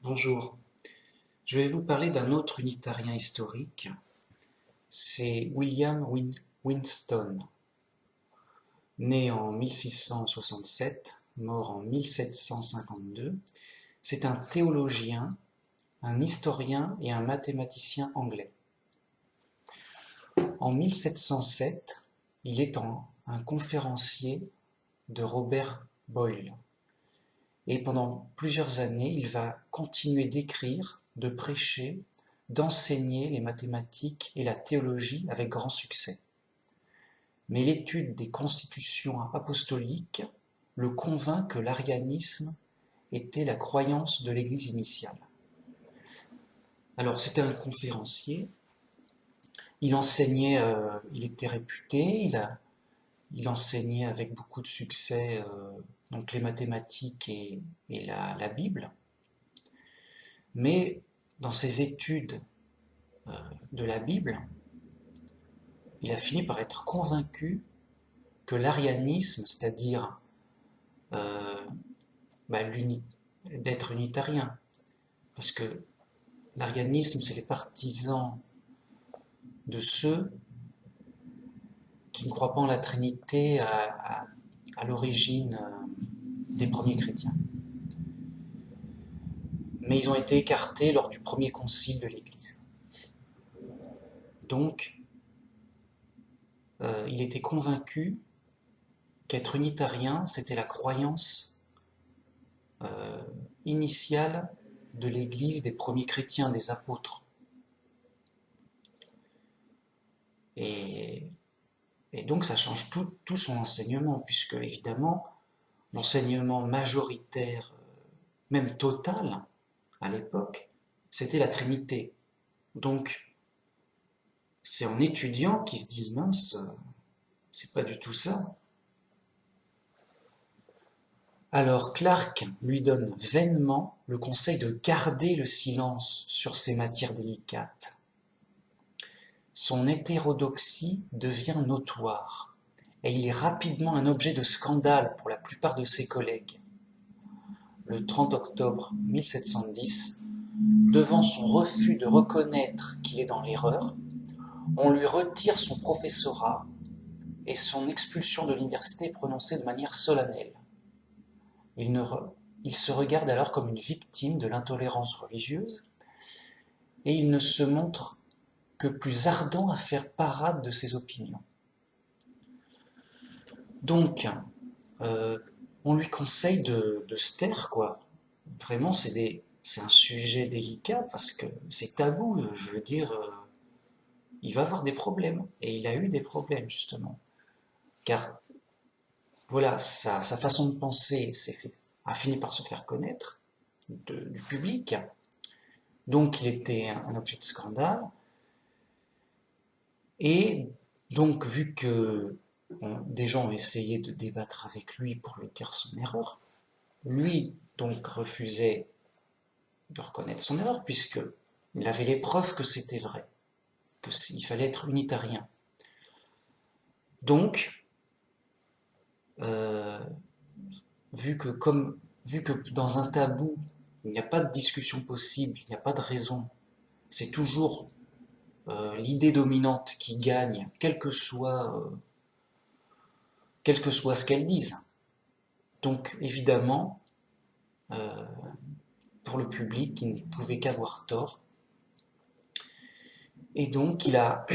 Bonjour, je vais vous parler d'un autre unitarien historique, c'est Winston, né en 1667, mort en 1752. C'est un théologien, un historien et un mathématicien anglais. En 1707, il est un conférencier de Robert Boyle. Et pendant plusieurs années, il va continuer d'écrire, de prêcher, d'enseigner les mathématiques et la théologie avec grand succès. Mais l'étude des constitutions apostoliques le convainc que l'arianisme était la croyance de l'Église initiale. Alors c'était un conférencier, il enseignait, il était réputé, il enseignait avec beaucoup de succès donc les mathématiques et la Bible. Mais dans ses études de la Bible, il a fini par être convaincu que l'arianisme, c'est-à-dire euh, d'être unitarien, parce que l'arianisme, c'est les partisans de ceux qui ne croient pas en la Trinité à l'origine des premiers chrétiens. Mais ils ont été écartés lors du premier concile de l'Église. Donc, il était convaincu qu'être unitarien, c'était la croyance initiale de l'Église des premiers chrétiens, des apôtres. Et donc ça change tout son enseignement, puisque évidemment, l'enseignement majoritaire, même total, à l'époque, c'était la Trinité. Donc, c'est en étudiant qu'ils se disent, mince, c'est pas du tout ça. Alors Clarke lui donne vainement le conseil de garder le silence sur ces matières délicates. Son hétérodoxie devient notoire, et il est rapidement un objet de scandale pour la plupart de ses collègues. Le 30 octobre 1710, devant son refus de reconnaître qu'il est dans l'erreur, on lui retire son professorat et son expulsion de l'université est prononcée de manière solennelle. Il se regarde alors comme une victime de l'intolérance religieuse et il ne se montre que plus ardent à faire parade de ses opinions. Donc, on lui conseille de se taire, quoi. Vraiment, c'est un sujet délicat parce que c'est tabou, je veux dire, il va avoir des problèmes. Et il a eu des problèmes, justement. Car, voilà, sa façon de penser a fini par se faire connaître du public. Donc, il était un objet de scandale. Et donc, vu que des gens ont essayé de débattre avec lui pour lui dire son erreur, lui, donc, refusait de reconnaître son erreur, puisqu'il avait les preuves que c'était vrai, qu'il fallait être unitarien. Donc, euh, vu que dans un tabou, il n'y a pas de discussion possible, il n'y a pas de raison, c'est toujours l'idée dominante qui gagne, quel que soit ce qu'elle dise. Donc, évidemment, euh, pour le public, il ne pouvait qu'avoir tort. Et donc, il a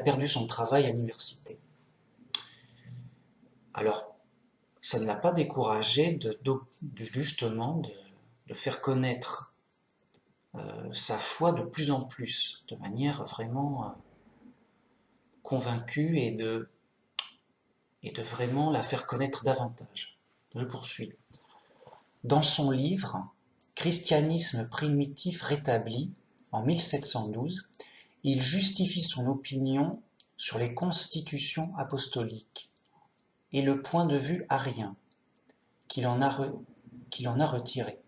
perdu son travail à l'université. Alors, ça ne l'a pas découragé justement de faire connaître sa foi de plus en plus, de manière vraiment convaincue et de vraiment la faire connaître davantage. Je poursuis. Dans son livre Christianisme primitif rétabli, en 1712, il justifie son opinion sur les constitutions apostoliques et le point de vue arien qu'il en a retiré.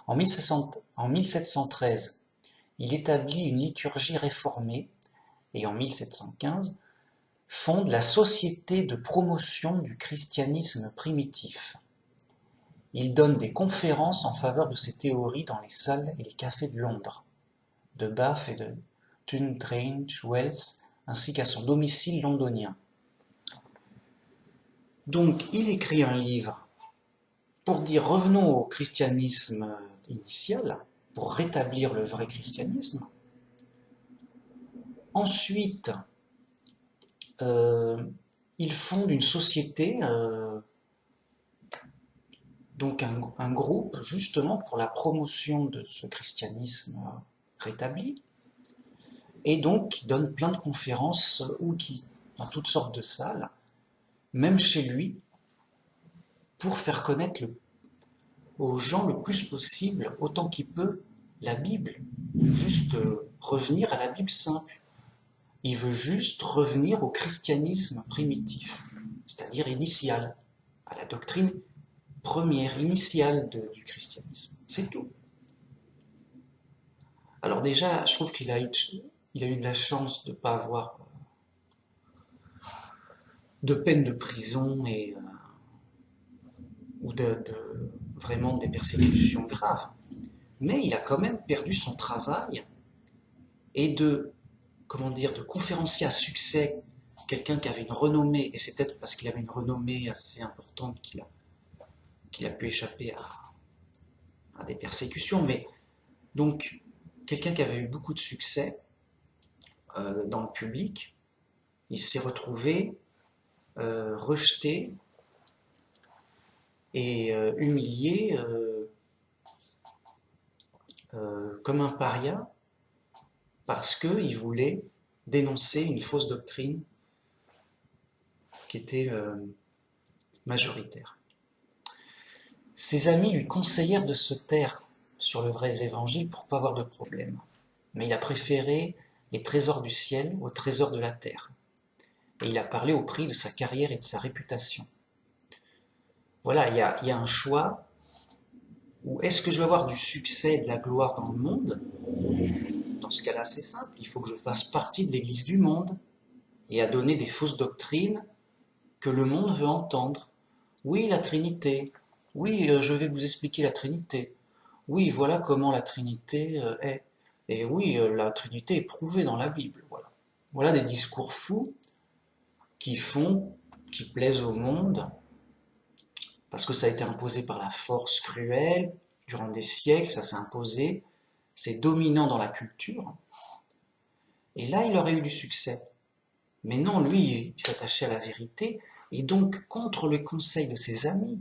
En 1713, il établit une liturgie réformée et en 1715, fonde la Société de promotion du christianisme primitif. Il donne des conférences en faveur de ses théories dans les salles et les cafés de Londres, de Bath et de Tunbridge Wells, ainsi qu'à son domicile londonien. Donc il écrit un livre pour dire revenons au christianisme initial, pour rétablir le vrai christianisme. Ensuite, il fonde une société, donc un groupe justement pour la promotion de ce christianisme rétabli, et donc il donne plein de conférences dans toutes sortes de salles, même chez lui, pour faire connaître aux gens le plus possible, autant qu'il peut, la Bible. Juste revenir à la Bible simple. Il veut juste revenir au christianisme primitif, c'est-à-dire initial, à la doctrine première, initiale du christianisme. C'est tout. Alors déjà, je trouve qu'il a eu de la chance de ne pas avoir de peine de prison ou vraiment des persécutions graves. Mais il a quand même perdu son travail et de conférencier à succès, quelqu'un qui avait une renommée, et c'est peut-être parce qu'il avait une renommée assez importante qu'il a pu échapper à des persécutions, mais donc quelqu'un qui avait eu beaucoup de succès dans le public, il s'est retrouvé rejeté et humilié comme un paria parce qu'il voulait dénoncer une fausse doctrine qui était majoritaire. Ses amis lui conseillèrent de se taire sur le vrai évangile pour ne pas avoir de problème. Mais il a préféré les trésors du ciel aux trésors de la terre. Et il a parlé au prix de sa carrière et de sa réputation. Voilà, il y a un choix où est-ce que je veux avoir du succès et de la gloire dans le monde? Dans ce cas-là, c'est simple, il faut que je fasse partie de l'Église du monde et à donner des fausses doctrines que le monde veut entendre. Oui, la Trinité. Oui, je vais vous expliquer la Trinité. Oui, voilà comment la Trinité est. Et oui, la Trinité est prouvée dans la Bible. Voilà. Voilà des discours fous qui plaisent au monde, parce que ça a été imposé par la force cruelle, durant des siècles, ça s'est imposé, c'est dominant dans la culture. Et là, il aurait eu du succès. Mais non, lui, il s'attachait à la vérité, et donc contre le conseil de ses amis,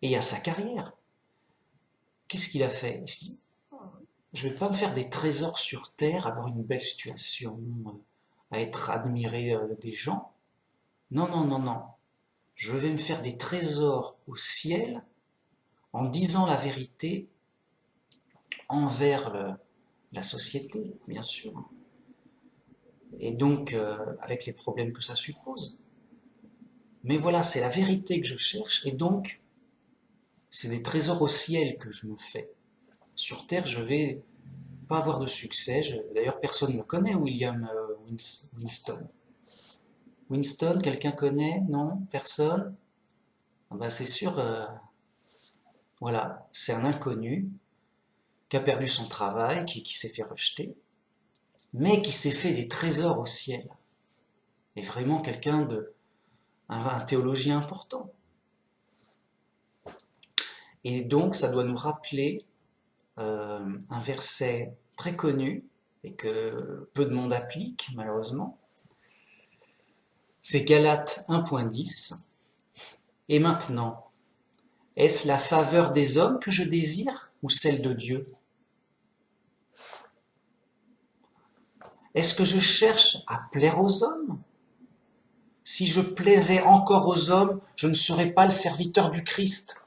et à sa carrière. Qu'est-ce qu'il a fait? Je ne vais pas me faire des trésors sur terre, avoir une belle situation, à être admiré des gens. Non, non, non, non. Je vais me faire des trésors au ciel en disant la vérité envers la société, bien sûr. Et donc, avec les problèmes que ça suppose. Mais voilà, c'est la vérité que je cherche, et donc, c'est des trésors au ciel que je me fais. Sur terre, je vais pas avoir de succès. D'ailleurs, personne ne me connaît, William Winston. Winston, quelqu'un connaît? Non? Personne? Ah ben, c'est sûr, voilà, c'est un inconnu qui a perdu son travail, qui s'est fait rejeter, mais qui s'est fait des trésors au ciel. Et vraiment un théologien important. Et donc, ça doit nous rappeler un verset très connu, et que peu de monde applique, malheureusement. C'est Galates 1.10. Et maintenant, est-ce la faveur des hommes que je désire ou celle de Dieu? Est-ce que je cherche à plaire aux hommes? Si je plaisais encore aux hommes, je ne serais pas le serviteur du Christ.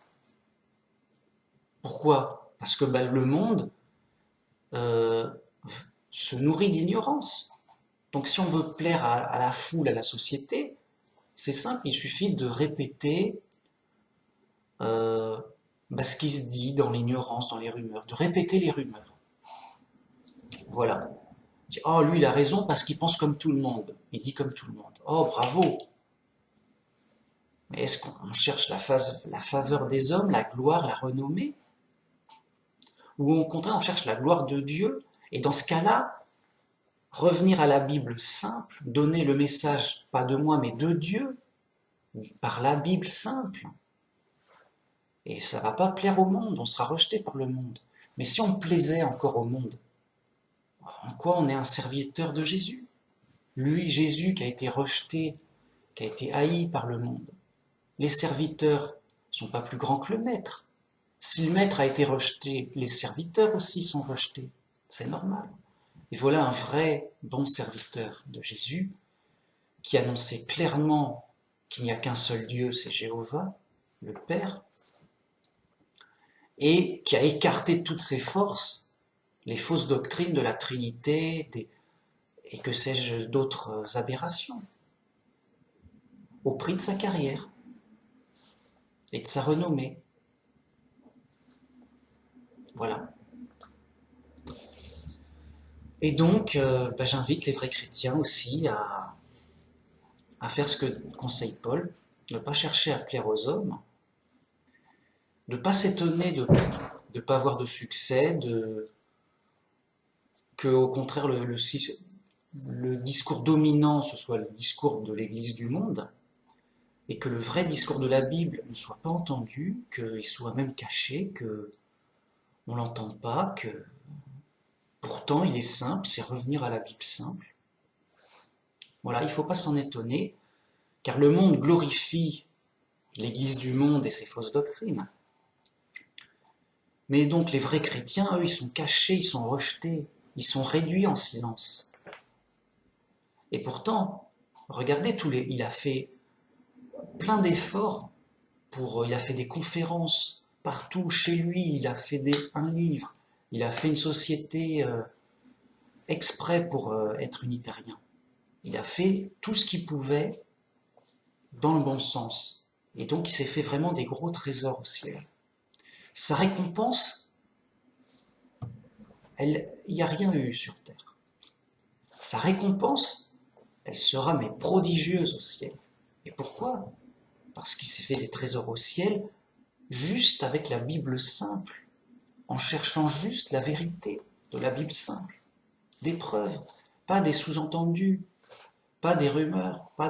Pourquoi? Parce que le monde se nourrit d'ignorance. Donc si on veut plaire à la foule, à la société, c'est simple, il suffit de répéter ce qui se dit dans l'ignorance, dans les rumeurs, de répéter les rumeurs. Voilà. Oh, lui, il a raison parce qu'il pense comme tout le monde. Il dit comme tout le monde. Oh, bravo! Mais est-ce qu'on cherche la faveur des hommes, la gloire, la renommée? Ou au contraire, on cherche la gloire de Dieu? Et dans ce cas-là, revenir à la Bible simple, donner le message, pas de moi, mais de Dieu, par la Bible simple. Et ça ne va pas plaire au monde, on sera rejeté par le monde. Mais si on plaisait encore au monde, en quoi on est un serviteur de Jésus? Lui, Jésus, qui a été rejeté, qui a été haï par le monde. Les serviteurs ne sont pas plus grands que le maître. Si le maître a été rejeté, les serviteurs aussi sont rejetés. C'est normal. Et voilà un vrai bon serviteur de Jésus qui annonçait clairement qu'il n'y a qu'un seul Dieu, c'est Jéhovah, le Père, et qui a écarté toutes ses forces, les fausses doctrines de la Trinité, et que sais-je d'autres aberrations, au prix de sa carrière et de sa renommée. Voilà. Et donc, j'invite les vrais chrétiens aussi à faire ce que conseille Paul, ne pas chercher à plaire aux hommes, de ne pas s'étonner de ne pas avoir de succès, que au contraire le discours dominant ce soit le discours de l'Église du monde, et que le vrai discours de la Bible ne soit pas entendu, qu'il soit même caché, qu'on ne l'entende pas, que pourtant il est simple, c'est revenir à la Bible simple. Voilà, il ne faut pas s'en étonner, car le monde glorifie l'Église du monde et ses fausses doctrines. Mais donc les vrais chrétiens, eux, ils sont cachés, ils sont rejetés, ils sont réduits en silence. Et pourtant, regardez il a fait plein d'efforts il a fait des conférences partout chez lui, il a fait un livre, il a fait une société exprès pour être unitarien. Il a fait tout ce qu'il pouvait dans le bon sens. Et donc il s'est fait vraiment des gros trésors au ciel. Sa récompense, il n'y a rien eu sur terre. Sa récompense, elle sera mais prodigieuse au ciel. Et pourquoi? Parce qu'il s'est fait des trésors au ciel juste avec la Bible simple, en cherchant juste la vérité de la Bible simple, des preuves, pas des sous-entendus, pas des rumeurs, pas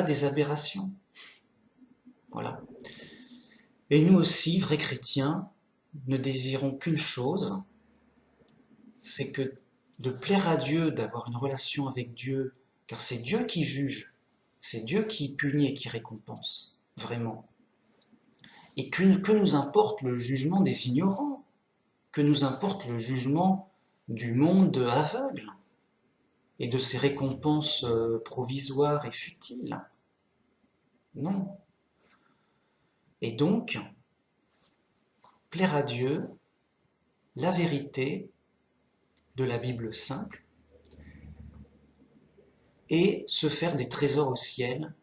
des aberrations. Voilà. Et nous aussi, vrais chrétiens, ne désirons qu'une chose, c'est que de plaire à Dieu, d'avoir une relation avec Dieu, car c'est Dieu qui juge, c'est Dieu qui punit et qui récompense, vraiment. Et que nous importe le jugement des ignorants, que nous importe le jugement du monde aveugle, et de ses récompenses provisoires et futiles. Non. Et donc, plaire à Dieu, la vérité de la Bible simple, et se faire des trésors au ciel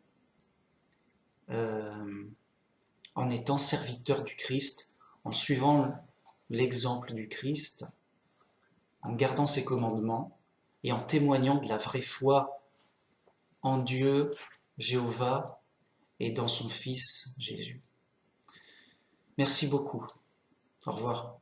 en étant serviteur du Christ, en suivant l'exemple du Christ, en gardant ses commandements et en témoignant de la vraie foi en Dieu, Jéhovah, et dans son Fils Jésus. Merci beaucoup. Au revoir.